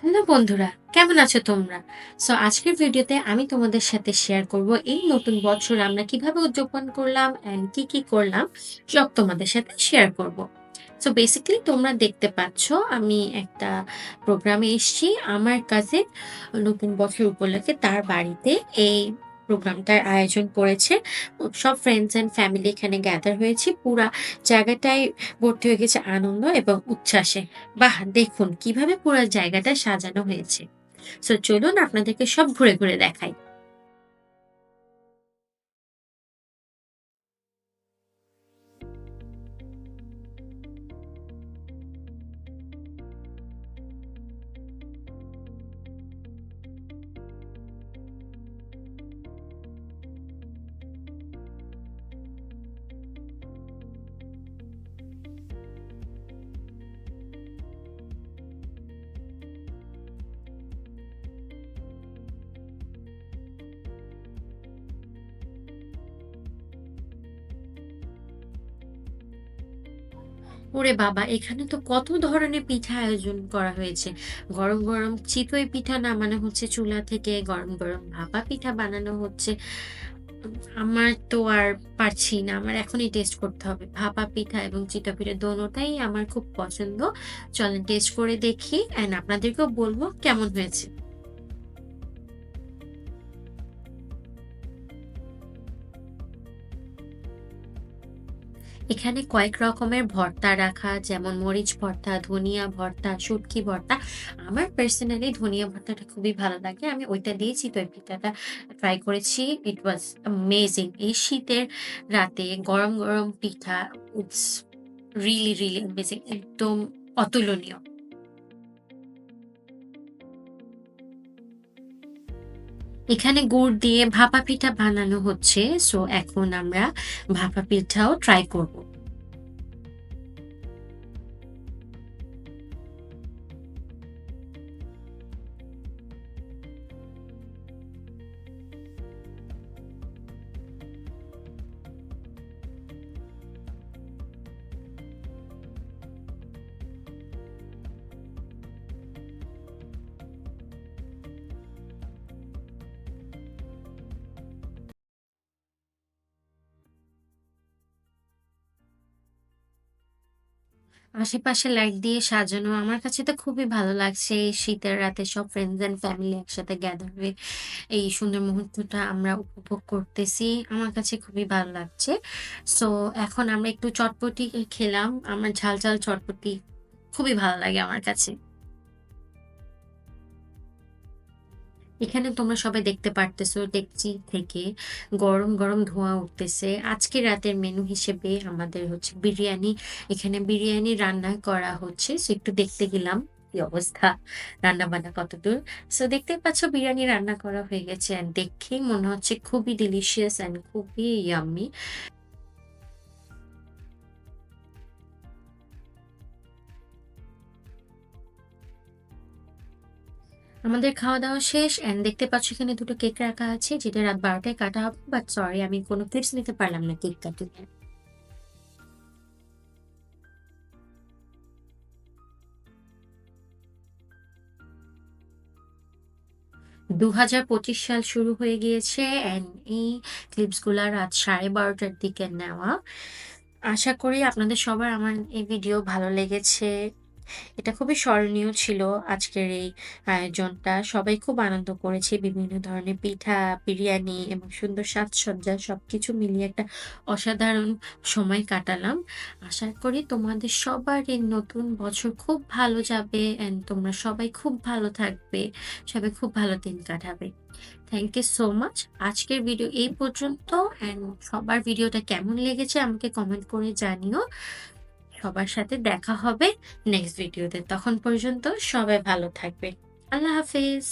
Hello বন্ধুরা, কেমন আছো তোমরা? আজকের ভিডিওতে আমি তোমাদের সাথে শেয়ার করব এই নতুন বছর আমরা কিভাবে উদযাপন করলাম অ্যান্ড কি করলাম সব তোমাদের সাথে শেয়ার করব। বেসিক্যালি তোমরা দেখতে পাচ্ছ আমি একটা প্রোগ্রামে এসেছি। আমার কাজিন নতুন বছর উপলক্ষে তার বাড়িতে এই প্রোগ্রামটার আয়োজন করেছে। সব ফ্রেন্ডস অ্যান্ড ফ্যামিলি এখানে গ্যাদার হয়েছি। পুরা জায়গাটাই ভর্তি হয়ে গেছে আনন্দ এবং উচ্ছ্বাসে। বাহ! দেখুন কিভাবে পুরা জায়গাটা সাজানো হয়েছে। চলুন আপনাদেরকে সব ঘুরে দেখাই। ওরে বাবা! এখানে তো কত ধরনের পিঠা আয়োজন করা হয়েছে। গরম চিতই পিঠা নামানো হচ্ছে চুলা থেকে, গরম ভাপা পিঠা বানানো হচ্ছে। আমার তো আর পারছি না। আমার এখনই টেস্ট করতে হবে। ভাপা পিঠা এবং চিতই পিঠা দোনোটাই আমার খুব পছন্দ। চলেন টেস্ট করে দেখি অ্যান্ড আপনাদেরকেও বলব কেমন হয়েছে। এখানে কয়েক রকমের ভর্তা রাখা, যেমন মরিচ ভর্তা, ধনিয়া ভর্তা, শুটকি ভর্তা। আমার পার্সোনালি ধনিয়া ভর্তাটা খুবই ভালো লাগে। আমি ওইটা দিয়ে চিতই পিঠাটা ট্রাই করেছি। ইট ওয়াজ অ্যামেজিং! এই শীতের রাতে গরম পিঠা ইটস রিয়ালি অ্যামেজিং! একদম অতুলনীয়। এখানে গুড় দিয়ে ভাপা পিঠা বানানো হচ্ছে। এখন আমরা ভাপা পিঠাও ট্রাই করব। আশেপাশে লাইট দিয়ে সাজানো আমার কাছে তো খুবই ভালো লাগছে। এই শীতের রাতে সব ফ্রেন্ডস এন্ড ফ্যামিলি একসাথে গ্যাদার হয়ে এই সুন্দর মুহূর্তটা আমরা উপভোগ করতেছি। আমার কাছে খুবই ভালো লাগছে। সো এখন আমরা একটু চটপটি খেলাম। আমার ঝাল চটপটি খুবই ভালো লাগে আমার কাছে। এখানে তোমরা সবাই দেখতে পারতেছো ডেকচি থেকে গরম ধোঁয়া উঠতেছে। আজকে রাতের মেনু হিসেবে আমাদের হচ্ছে বিরিয়ানি। এখানে বিরিয়ানি রান্না করা হচ্ছে। একটু দেখতে গেলাম কি অবস্থা, রান্না-বান্না কতদূর। দেখতেই পাচ্ছ বিরিয়ানি রান্না করা হয়ে গেছে অ্যান্ড দেখেই মনে হচ্ছে খুবই ডিলিশিয়াস অ্যান্ড খুবই ইয়াম্মি। আমাদের খাওয়া-দাওয়া শেষ অ্যান্ড দেখতে পাচ্ছ এখানে ২ টো কেক রাখা আছে যেটা রাত ১২ টায় কাটা হবে। বাট সরি আমি কোনো ক্লিপস নিতে পারলাম না কেক কাটিংয়ের। ২০২৫ সাল শুরু হয়ে গিয়েছে অ্যান্ড এই ক্লিপসগুলা রাত ১২:৩০ টার দিকে নেওয়া। আশা করি আপনাদের সবার আমার এই ভিডিও ভালো লেগেছে। এটা খুবই স্মরণীয় ছিল আজকের এই আয়োজনটা। সবাই খুব আনন্দ করেছি। বিভিন্ন ধরনের পিঠা, বিরিয়ানি এবং সুন্দর সাজসজ্জা সবকিছু মিলিয়ে একটা অসাধারণ সময় কাটালাম। আশা করি তোমাদের সবার এই নতুন বছর খুব ভালো যাবে অ্যান্ড তোমরা সবাই খুব ভালো থাকবে। সবাই খুব ভালো দিন কাটাবে। Thank you so much. আজকের ভিডিও এই পর্যন্ত অ্যান্ড সবার ভিডিওটা কেমন লেগেছে আমাকে কমেন্ট করে জানিও। সবার সাথে দেখা হবে নেক্সট ভিডিওতে। তখন পর্যন্ত সবাই ভালো থাকবে। আল্লাহ হাফেজ।